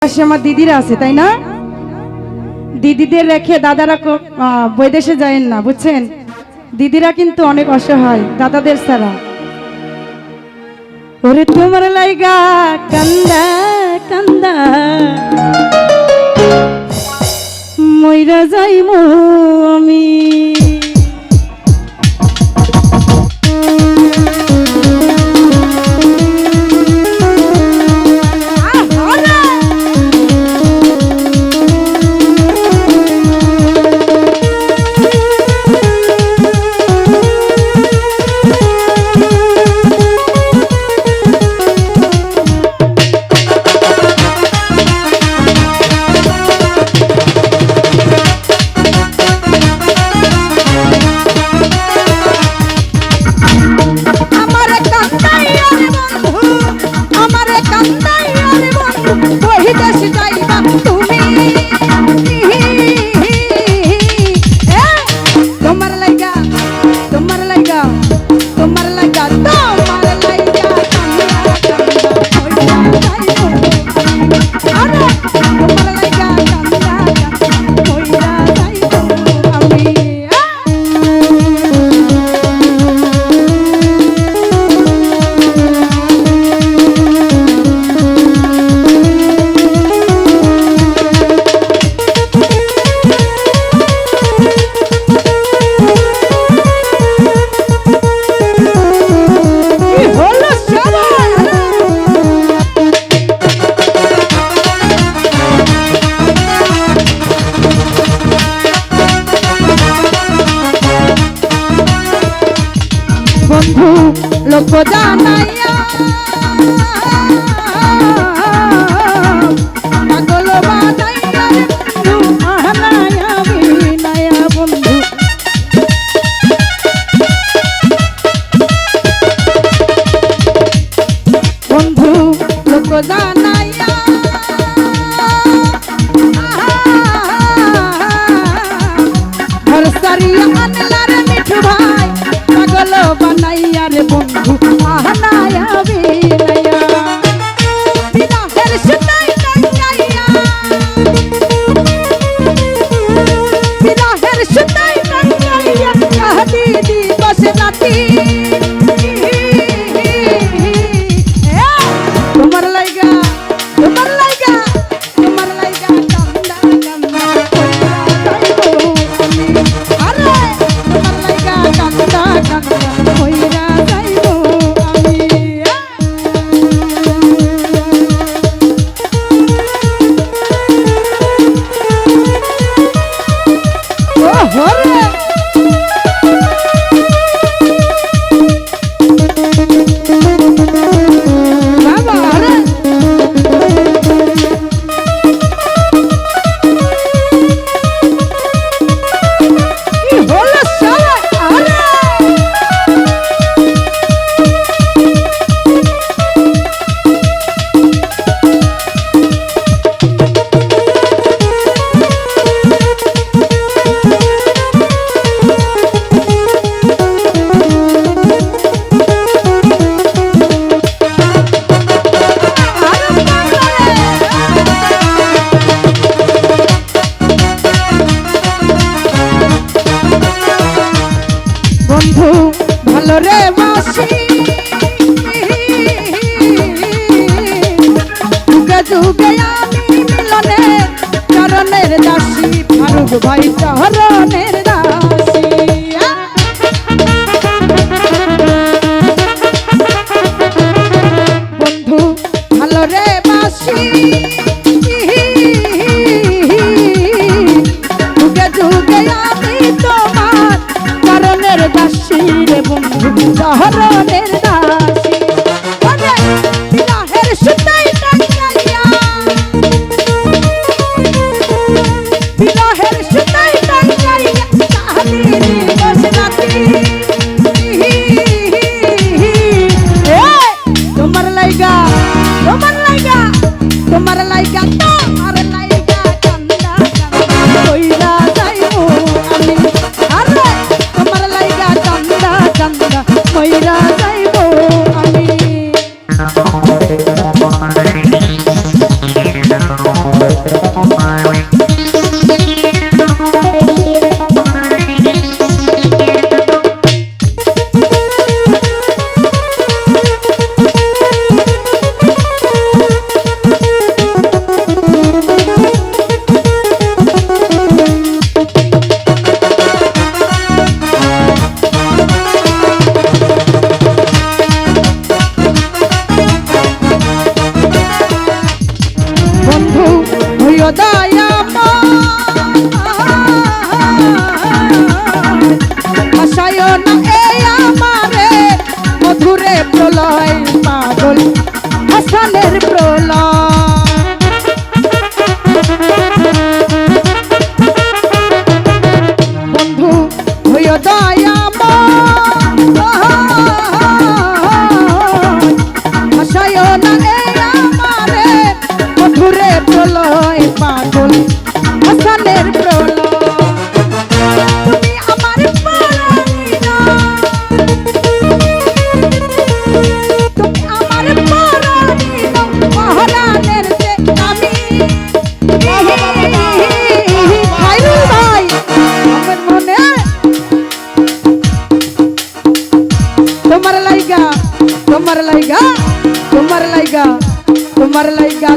পাশে আমার দিদিরা আছে তাই না? দিদিদের রেখে দাদারা বৈদেশে যায়েন না, বুঝছেন? দিদিরা কিন্তু অনেক অসহায় দাদাদের ছাড়া। ওরে তোমার লাইগা কান্দা কান্দা মইরা যাইমু আমি। বন্ধু লোক জানাইয়া পাগল বানাইয়া বন্ধু আহনায়া বিনায়া বন্ধু বন্ধু লোক জানাইয়া ঘর সারিয়া আনলা রে মিঠু ভাই পাগল বানাইয়া রে বন্ধু আহনায়া বিনায়া বিরহের সুতাই টাঙ্গাইয়া বিরহের সুতাই টাঙ্গাইয়া কাহদি দিবস রাতি তোমার লাইগা তোমার লাইগা তোমার লাইগা কান্দা কান্দা যাইবো আমি। আরে তোমার লাইগা কান্দা কান্দা কইরা যাইবো আমি। ও হরে বাবা আরে কি হলো শালা আরে বন্ধু ভালো রে বাসি যুগে যুগে আমি মিলনের চরণের দাসী ফারুক ভাই চরণের দাসী। বন্ধু ভালো রে বাসি যুগে যুগে আমি তোমার চরণের দাসী রে বন্ধু চরণের দাসী। বিরহের সুতাই টাঙ্গাইয়া বিরহের সুতাই টাঙ্গাইয়া কাহদি দিবস রাতি তোমার লাইগা তোমার লাইগা তোমার লাইগা তোমার লাইগা কান্দা কান্দা কইরা যাইবো আমি। আরে তোমার লাইগা কান্দা কান্দা কইরা যাইবো আমি। বন্ধু হইও দয়া আশায় না এই আমারে মধুরে প্রলয় পাগল হাসানের প্রলয় বন্ধু হইও দয়া আশায় না এই আমারে মধুরে প্রলয় পাগল হাসানের প্রলয় তুমি আমার পরাইনা তুমি আমার পরাইনা মহারানের যে আমি খাইরুল ভাই আমার মনে তোমার লাইগা তোমার লাইগা তোমার লাইগা তোমার লাইগা